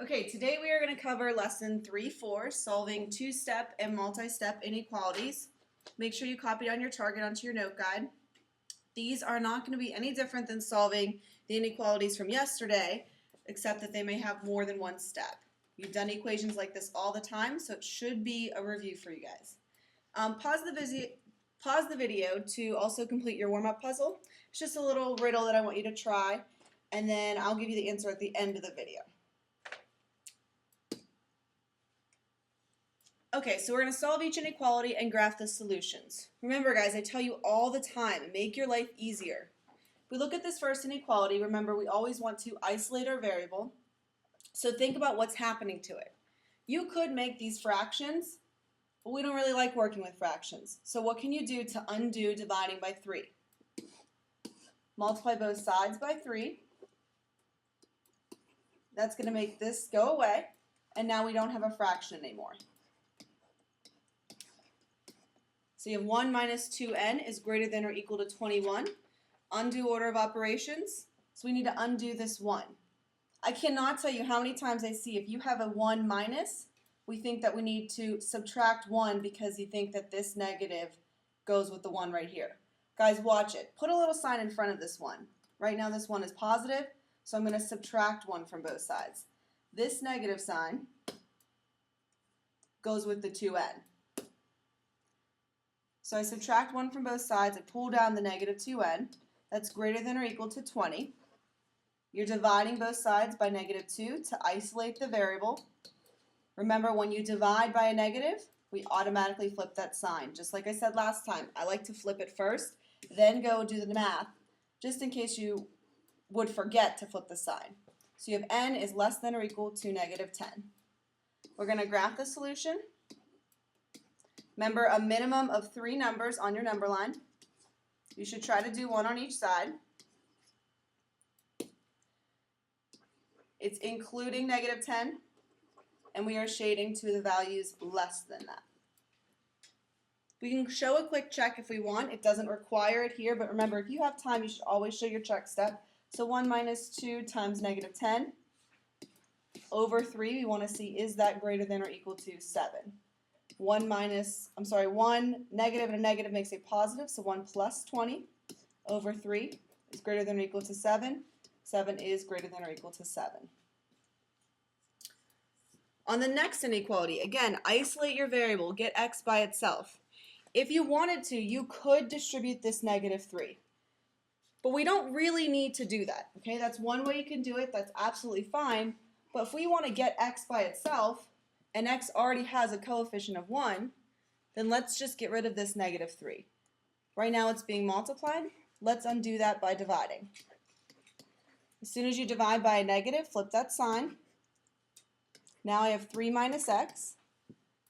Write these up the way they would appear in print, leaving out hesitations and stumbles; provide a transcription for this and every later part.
Okay, today we are going to cover lesson 3-4, solving two-step and multi-step inequalities. Make sure you copy down your target onto your note guide. These are not going to be any different than solving the inequalities from yesterday, except that they may have more than one step. You've done equations like this all the time, so it should be a review for you guys. Pause the video to also complete your warm-up puzzle. It's just a little riddle that I want you to try, and then I'll give you the answer at the end of the video. Okay, so we're going to solve each inequality and graph the solutions. Remember guys, I tell you all the time, make your life easier. If we look at this first inequality, remember we always want to isolate our variable. So think about what's happening to it. You could make these fractions, but we don't really like working with fractions. So what can you do to undo dividing by 3? Multiply both sides by 3. That's going to make this go away, and now we don't have a fraction anymore. So you have 1 minus 2n is greater than or equal to 21. Undo order of operations. So we need to undo this 1. I cannot tell you how many times I see if you have a 1 minus, we think that we need to subtract 1 because you think that this negative goes with the 1 right here. Guys, watch it. Put a little sign in front of this 1. Right now this 1 is positive, so I'm going to subtract 1 from both sides. This negative sign goes with the 2n. So I subtract 1 from both sides, I pull down the negative 2n, that's greater than or equal to 20. You're dividing both sides by negative 2 to isolate the variable. Remember, when you divide by a negative, we automatically flip that sign. Just like I said last time, I like to flip it first, then go do the math, just in case you would forget to flip the sign. So you have n is less than or equal to negative 10. We're going to graph the solution. Remember, a minimum of 3 numbers on your number line. You should try to do 1 on each side. It's including negative 10, and we are shading to the values less than that. We can show a quick check if we want. It doesn't require it here, but remember, if you have time, you should always show your check step. So 1 minus 2 times negative 10 over 3, we want to see, is that greater than or equal to 7? 1 negative and a negative makes a positive, so 1 plus 20 over 3 is greater than or equal to 7. 7 is greater than or equal to 7. On the next inequality, again, isolate your variable, get x by itself. If you wanted to, you could distribute this negative 3. But we don't really need to do that, okay? That's one way you can do it, that's absolutely fine. But if we want to get x by itself, and x already has a coefficient of 1, then let's just get rid of this negative 3. Right now it's being multiplied. Let's undo that by dividing. As soon as you divide by a negative, flip that sign. Now I have 3 minus x,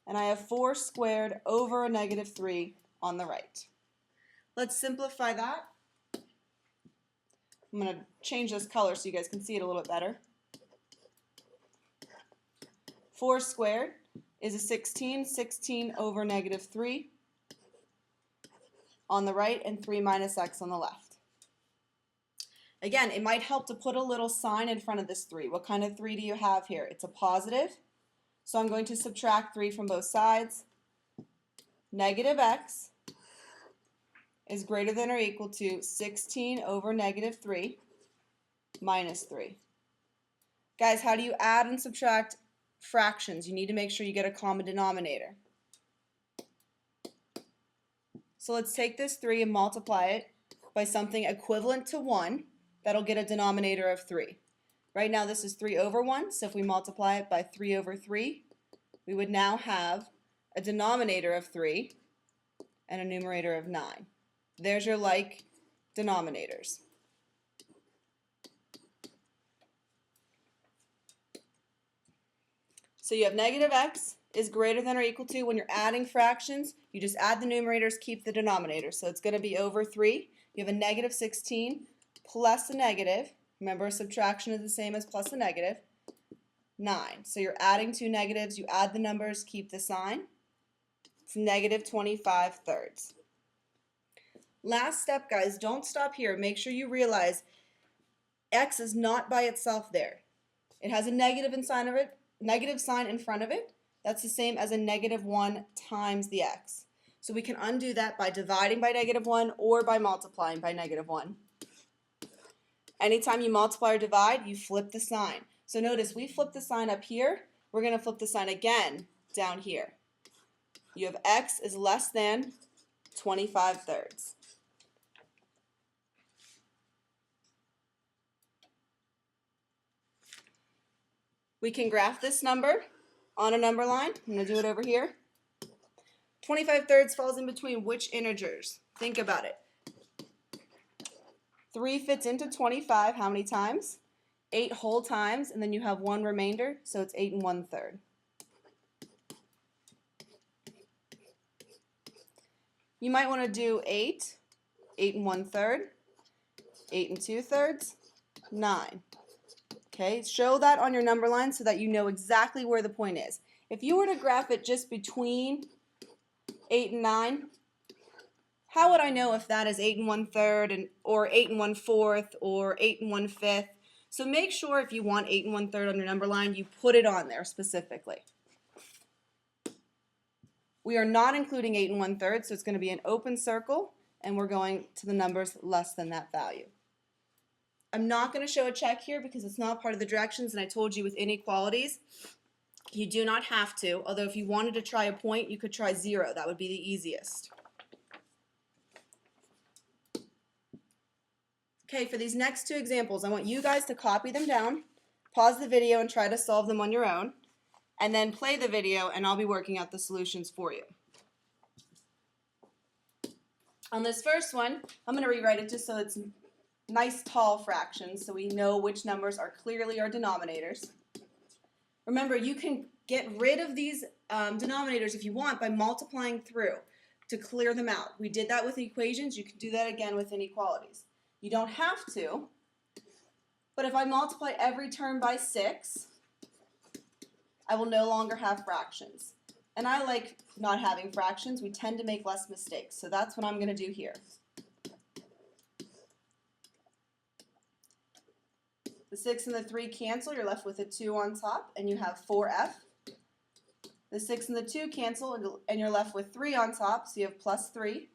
and I have 4 squared over a negative 3 on the right. Let's simplify that. I'm going to change this color so you guys can see it a little bit better. 4 squared is a 16, 16 over negative 3 on the right and 3 minus x on the left. Again, it might help to put a little sign in front of this 3. What kind of 3 do you have here? It's a positive, so I'm going to subtract 3 from both sides. Negative x is greater than or equal to 16 over negative 3 minus 3. Guys, how do you add and subtract fractions? You need to make sure you get a common denominator. So let's take this 3 and multiply it by something equivalent to 1. That'll get a denominator of 3. Right now this is 3 over 1, so if we multiply it by 3 over 3, we would now have a denominator of 3 and a numerator of 9. There's your like denominators. So you have negative x is greater than or equal to, when you're adding fractions, you just add the numerators, keep the denominators. So it's going to be over 3. You have a negative 16 plus a negative. Remember, subtraction is the same as plus a negative. 9. So you're adding 2 negatives. You add the numbers, keep the sign. It's negative 25 thirds. Last step, guys, don't stop here. Make sure you realize x is not by itself there. It has a negative sign in front of it. That's the same as a -1 times the x. So we can undo that by dividing by -1 or by multiplying by -1. Anytime you multiply or divide, you flip the sign. So notice we flip the sign up here. We're going to flip the sign again down here. You have x is less than 25/3. We can graph this number on a number line. I'm going to do it over here. 25/3 falls in between which integers? Think about it. 3 fits into 25 how many times? 8 whole times, and then you have 1 remainder, so it's 8 1/3. You might want to do 8, 8 1/3, 8 2/3, 9. Okay, show that on your number line so that you know exactly where the point is. If you were to graph it just between 8 and 9, how would I know if that is 8 1/3 or 8 1/4 or 8 1/5? So make sure if you want 8 1/3 on your number line, you put it on there specifically. We are not including 8 1/3, so it's going to be an open circle, and we're going to the numbers less than that value. I'm not going to show a check here because it's not part of the directions, and I told you with inequalities, you do not have to, although if you wanted to try a point, you could try 0. That would be the easiest. Okay, for these next two examples, I want you guys to copy them down, pause the video and try to solve them on your own, and then play the video and I'll be working out the solutions for you. On this first one, I'm going to rewrite it just so it's nice tall fractions so we know which numbers are clearly our denominators. Remember, you can get rid of these denominators if you want by multiplying through to clear them out. We did that with equations. You can do that again with inequalities. You don't have to, but if I multiply every term by 6, I will no longer have fractions. And I like not having fractions. We tend to make less mistakes, so that's what I'm going to do here. The 6 and the 3 cancel, you're left with a 2 on top, and you have 4f. The 6 and the 2 cancel, and you're left with 3 on top, so you have plus 3.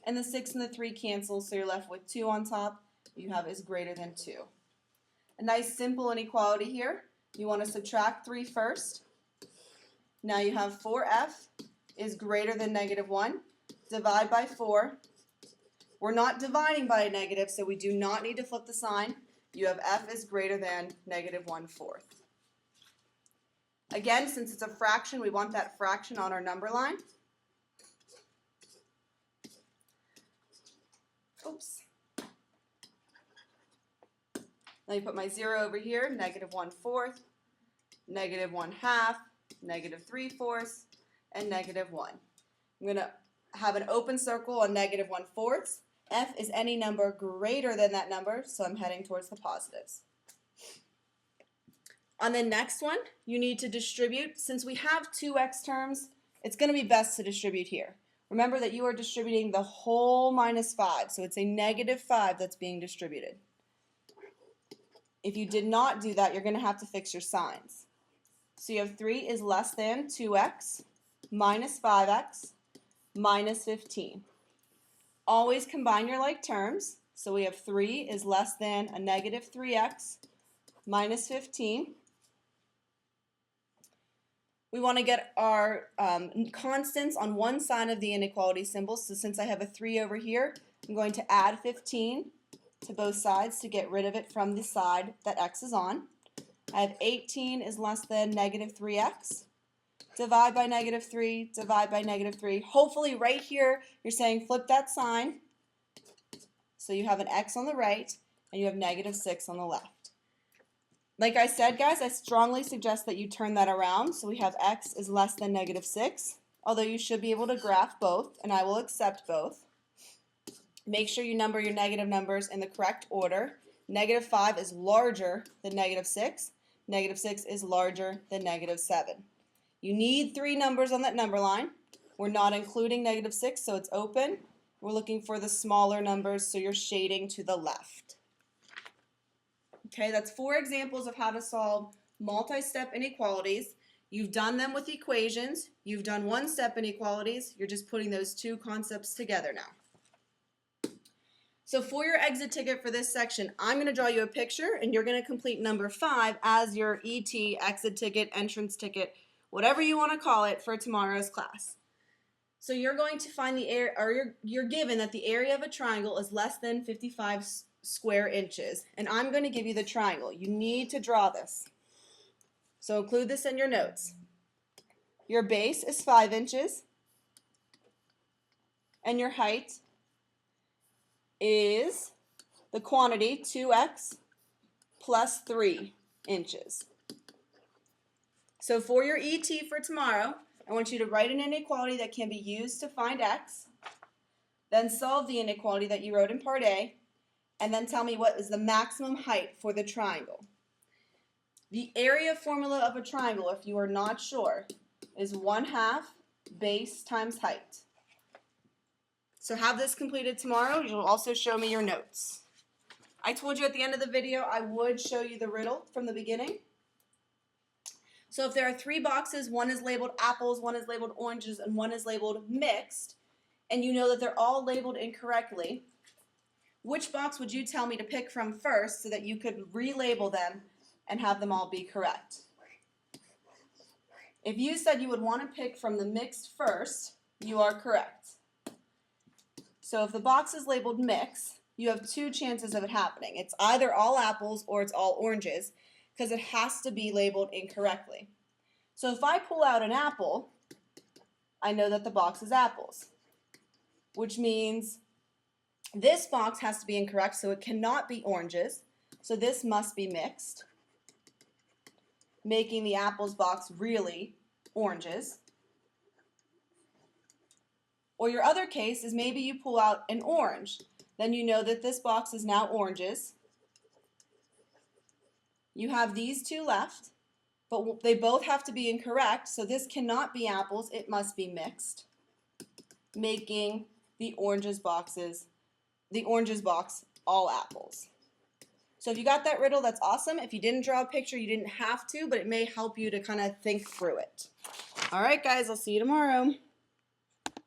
And the 6 and the 3 cancel, so you're left with 2 on top, you have is greater than 2. A nice simple inequality here. You want to subtract 3 first. Now you have 4f is greater than -1. Divide by 4. We're not dividing by a negative, so we do not need to flip the sign. You have f is greater than -1/4. Again, since it's a fraction, we want that fraction on our number line. Oops. Let me put my 0 over here, -1/4, -1/2, -3/4, and -1. I'm going to have an open circle on -1/4. F is any number greater than that number, so I'm heading towards the positives. On the next one, you need to distribute. Since we have 2x terms, it's going to be best to distribute here. Remember that you are distributing the whole -5, so it's a -5 that's being distributed. If you did not do that, you're going to have to fix your signs. So you have 3 is less than 2x minus 5x minus 15. Always combine your like terms. So we have 3 is less than a -3x minus 15. We want to get our constants on one side of the inequality symbol. So since I have a 3 over here, I'm going to add 15 to both sides to get rid of it from the side that x is on. I have 18 is less than -3x. Divide by -3, divide by -3. Hopefully right here you're saying flip that sign. So you have an x on the right and you have -6 on the left. Like I said, guys, I strongly suggest that you turn that around. So we have x is less than -6, although you should be able to graph both, and I will accept both. Make sure you number your negative numbers in the correct order. -5 is larger than -6. -6 is larger than -7. You need 3 numbers on that number line. We're not including -6, so it's open. We're looking for the smaller numbers, so you're shading to the left. Okay, that's 4 examples of how to solve multi-step inequalities. You've done them with equations. You've done one-step inequalities. You're just putting those two concepts together now. So for your exit ticket for this section, I'm going to draw you a picture, and you're going to complete number 5 as your ET, exit ticket, entrance ticket, whatever you want to call it for tomorrow's class. So you're going to find the area, or you're given that the area of a triangle is less than 55 square inches, and I'm going to give you the triangle. You need to draw this. So include this in your notes. Your base is 5 inches, and your height is the quantity 2x plus 3 inches. So for your ET for tomorrow, I want you to write an inequality that can be used to find x, then solve the inequality that you wrote in part A, and then tell me what is the maximum height for the triangle. The area formula of a triangle, if you are not sure, is 1/2 base times height. So have this completed tomorrow. You'll also show me your notes. I told you at the end of the video I would show you the riddle from the beginning. So if there are 3 boxes, one is labeled apples, one is labeled oranges, and one is labeled mixed, and you know that they're all labeled incorrectly, which box would you tell me to pick from first so that you could relabel them and have them all be correct? If you said you would want to pick from the mixed first, you are correct. So if the box is labeled mix, you have 2 chances of it happening. It's either all apples or it's all oranges, because it has to be labeled incorrectly. So if I pull out an apple, I know that the box is apples, which means this box has to be incorrect, so it cannot be oranges. So this must be mixed, making the apples box really oranges. Or your other case is maybe you pull out an orange. Then you know that this box is now oranges. You have these 2 left, but they both have to be incorrect, so this cannot be apples, it must be mixed, making the oranges box all apples. So if you got that riddle, that's awesome. If you didn't draw a picture, you didn't have to, but it may help you to kind of think through it. All right, guys, I'll see you tomorrow.